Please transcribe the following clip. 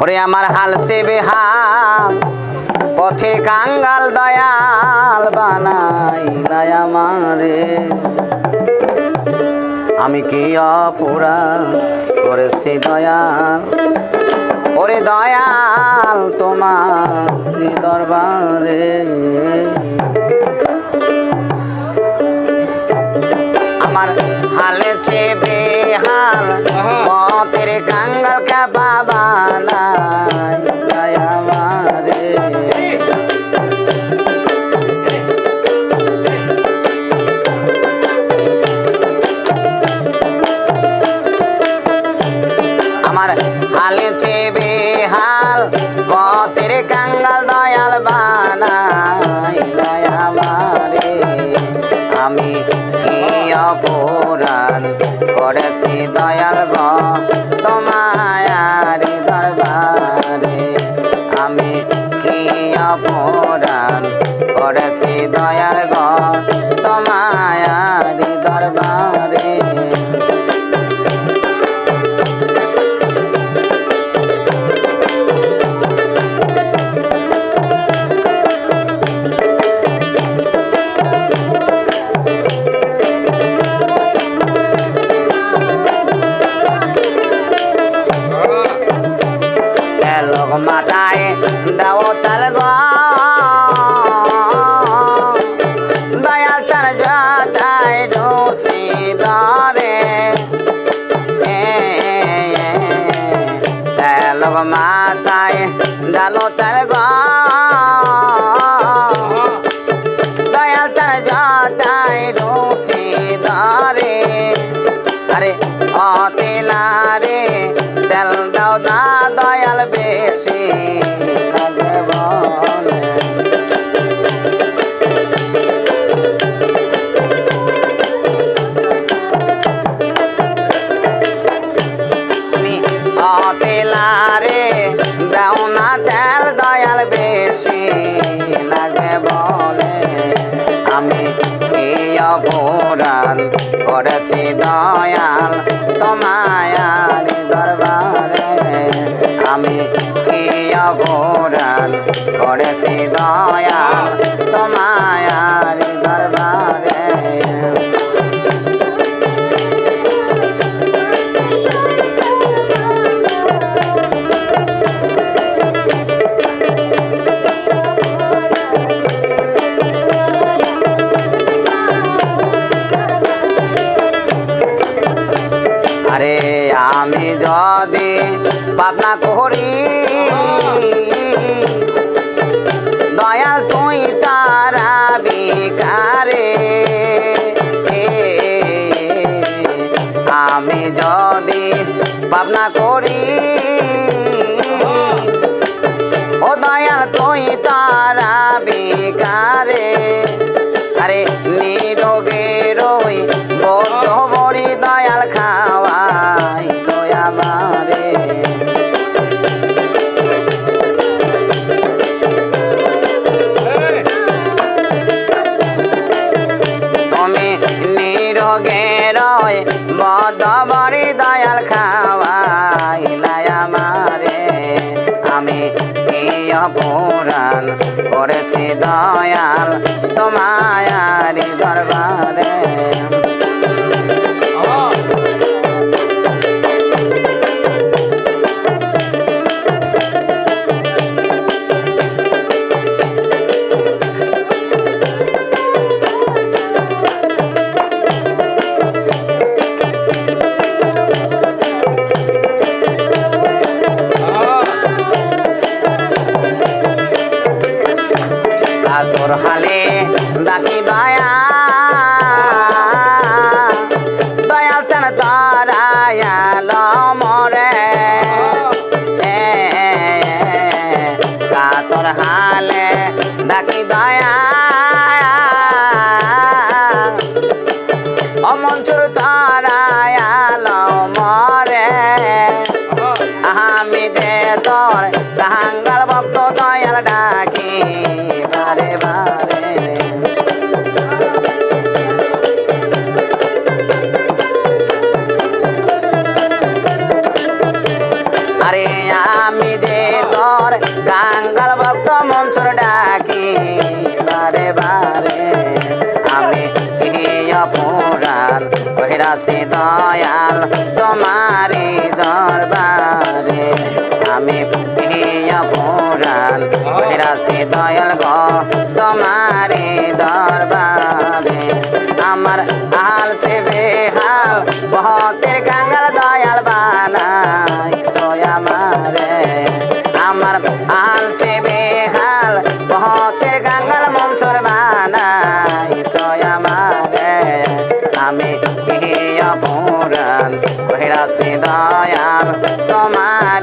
ওরে আমার হাল সে বেহাল পথে কাঙ্গাল দয়াল বানাইলাই আমারে আমি কি অপরাধ করেছি দয়াল ওরে দয়াল তোমার দরবারে আমার হালে চে বেহাল পথের কাঙ্গাল কা বাবা নাই আমারে আমার হালে চে বেহাল পথের কাঙ্গাল দয়াল বানাইলাই আমারে আমি কি অপরাধ করেছি দয়াল গো তোমায়ারি দরবারে আমি কি অপরাধ করেছি দয়াল গো তোমায়ারি দরবারে মাথায় দাও টাল গো দয়াল চার যাতায় রসি দরে লোক মাথায় ডালো টাল গো দয়াল চার যাতায় রসি দরে আরে অতেলারে তেল দাও না দয়াল বেশি লাগে বলে আমি অতেলারে দাও না তেল দয়াল বেশি লাগে বলে আমি কি অপরাধ করেছি দয়াল তোমায়ারি দরবারে আমি কি অপরাধ করেছি দয়াল তোমায়ারি দরবারে আরে আমি যদি পাপনা করি দয়াল তুই তারা বিকারে আমি যদি পাপনা করি ও দয়াল তুই তারা বিকারে আরে নিরোগে রই বদ্ধ বড়ি দয়াল খাওয়াই সোয়া মারে তুমি নিরোগে রই বদ্ধ বড়ি দয়াল খাওয়াইলাই আমারে আমি কি অপরাধ করেছি দয়াল তোমায়ারি দরবারে তোর হালে ডাকি দয়া দয়াল চান দয়াল মরে তোর হালে ডাকি দয়া অমনসুর দয়াল মরে আমি যে তোর কাঙ্গাল ভক্ত দয়াল ডাকি বারে বারে আরে আমি যে তোর গাঙ্গাল ভক্ত মনসুর ডাকি বারে বারে আমি ইয়া পুরাণ কহিরাছি দয়াল তোমারি দরবারে আমি ইয়া পুরাণ কহিরাছি দয়াল গো তোমারি দরবারে আমার হাল সে বেহাল বহুতের গাঙ্গাল দয়াল বানাই সোয়া মারে আমার হাল সে বেহাল বহুতের গাঙ্গাল মনসুর বানাই সোয়া মারে আমি ইয়া পুরাণ কহিরাছি দয়াল তোমার